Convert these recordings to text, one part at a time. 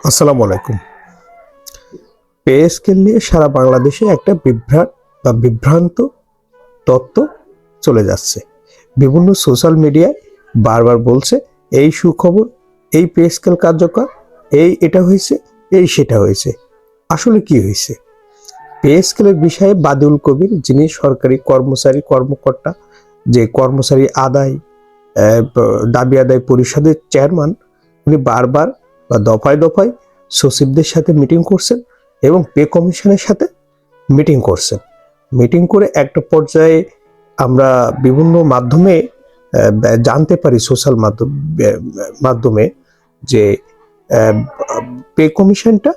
আসসালামু আলাইকুম। Pay scale নিয়ে সারা বাংলাদেশে একটা বিভ্রান্ত তত্ত্ব চলে যাচ্ছে। বিভিন্ন সোশ্যাল মিডিয়ায় বারবার বলছে এই সুখবর, এই পে স্কেল কার্যকর, এটা হয়েছে, সেটা হয়েছে। আসলে কি হয়েছে? পে স্কেলের বিষয়ে বাদিউল কবির, যিনি সরকারি কর্মকর্তা, যে কর্মচারী দাবি আদায় পরিষদের চেয়ারম্যান, উনি বারবার বা দফায় দফায় সচিবদের সাথে মিটিং করছেন এবং পে কমিশনের সাথে মিটিং করছেন। মিটিং করে একটা পর্যায়ে আমরা বিভিন্ন মাধ্যমে জানতে পারি, সোশ্যাল মাধ্যমে যে পে কমিশনটা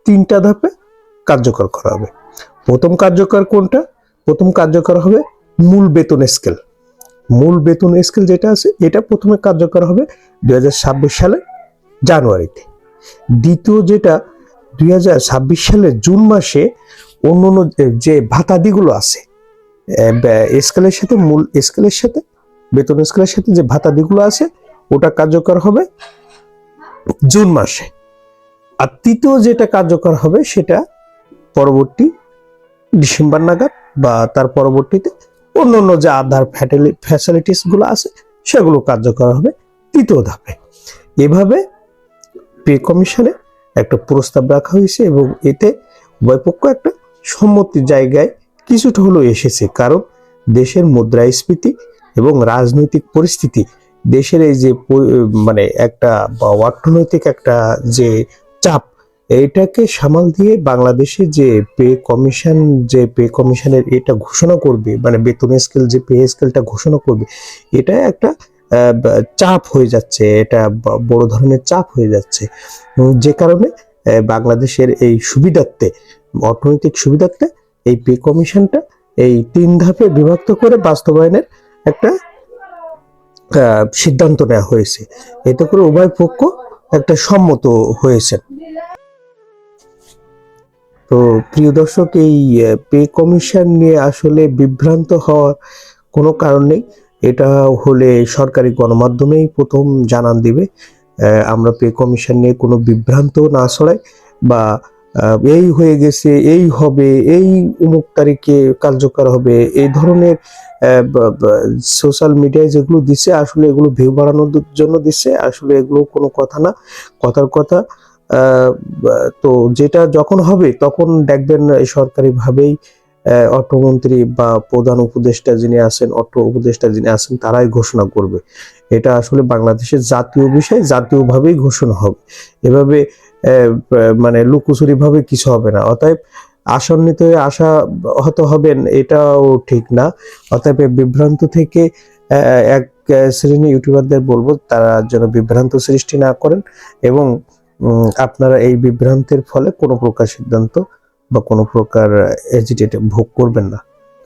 3টা ধাপে কার্যকর করা হবে। প্রথম কার্যকর কোনটা? প্রথম কার্যকর হবে মূল বেতন স্কেল। মূল বেতন স্কেল যেটা আছে, এটা প্রথমে কার্যকর হবে 2026 সালের জানুয়ারিতে। দ্বিতীয় যেটা 2026 সালের জুন মাসে অন্যান্য যে ভাতাদিগুলো আছে, স্কেলের সাথে, মূল স্কেলের সাথে, বেতন স্কেলের সাথে যে ভাতাদিগুলো আছে, ওটা কার্যকর হবে জুন মাসে। আর তৃতীয় যেটা কার্যকর হবে সেটা পরবর্তী ডিসেম্বর নাগাদ, বা তার পরবর্তীতে অন্যান্য যে আধার ফ্যাসিলিটিস গুলো আছে সেগুলো কার্যকর হবে তৃতীয় ধাপে। এভাবে পে কমিশনে একটা প্রস্তাব রাখা হয়েছে এবং এতে উভয় পক্ষ একটা সম্মতির জায়গায় কিছুটা হলেও এসেছে। কারণ দেশের মুদ্রাস্ফীতি এবং রাজনৈতিক পরিস্থিতি, দেশের এই যে একটা অর্থনৈতিক একটা যে চাপ, এইটাকে সামাল দিয়ে বাংলাদেশে যে পে কমিশনের এটা ঘোষণা করবে, বেতন স্কেল, যে পে স্কেলটা ঘোষণা করবে, এটা একটা চাপ হয়ে যাচ্ছে, এটা বড় ধরনের চাপ হয়ে যাচ্ছে। যে কারণে বাংলাদেশের এই সুবিধার্থে, অর্থনৈতিক সুবিধার্থে, এই পে কমিশনটা এই 3 ধাপে বিভক্ত করে বাস্তবায়নের একটা সিদ্ধান্ত নেওয়া হয়েছে। এতে করে উভয় পক্ষ একটা সম্মত হয়েছে। তো প্রিয় দর্শক, এই পে কমিশন নিয়ে আসলে বিভ্রান্ত হওয়ার কোনো কারণ নেই। এটা হলে সরকারি গণমাধ্যমেই প্রথম জানান দিবে। আমরা পে কমিশন নিয়ে কোনো বিভ্রান্ত না ছড়াই, বা এই হয়ে গেছে, এই হবে, এই অমুক তারিখে কার্যকর হবে, এই ধরনের সোশ্যাল মিডিয়ায় যেগুলো দিচ্ছে, আসলে এগুলো ভিউ বাড়ানোর জন্য দিচ্ছে। আসলে এগুলো কোনো কথা না, কথার কথা। তো যেটা যখন হবে তখন দেখবেন সরকারিভাবেই অর্থমন্ত্রী বা প্রধান উপদেষ্টা যিনি আছেন, অর্থ উপদেষ্টা যিনি আছেন, তারাই ঘোষণা করবে। এটা আসলে বাংলাদেশের জাতীয় বিষয়, জাতীয়ভাবেই ঘোষণা হবে। এভাবে লুকোচুরি ভাবে কিছু হবে না। অতএব আশান্বিত হয়ে আশাহত হবেন, এটাও ঠিক না। অতএব বিভ্রান্ত থেকে এক শ্রেণী ইউটিউবারদের বলবো, তারা যেন বিভ্রান্ত সৃষ্টি না করেন এবং আপনারা এই বিভ্রান্তের ফলে কোনো প্রকার সিদ্ধান্ত বা কোনো প্রকার এজিটেট ভোগ করবেন না।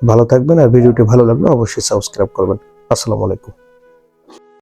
ভালো থাকবেন, আর ভিডিওটি ভালো লাগলে অবশ্যই সাবস্ক্রাইব করবেন। আসসালামু আলাইকুম।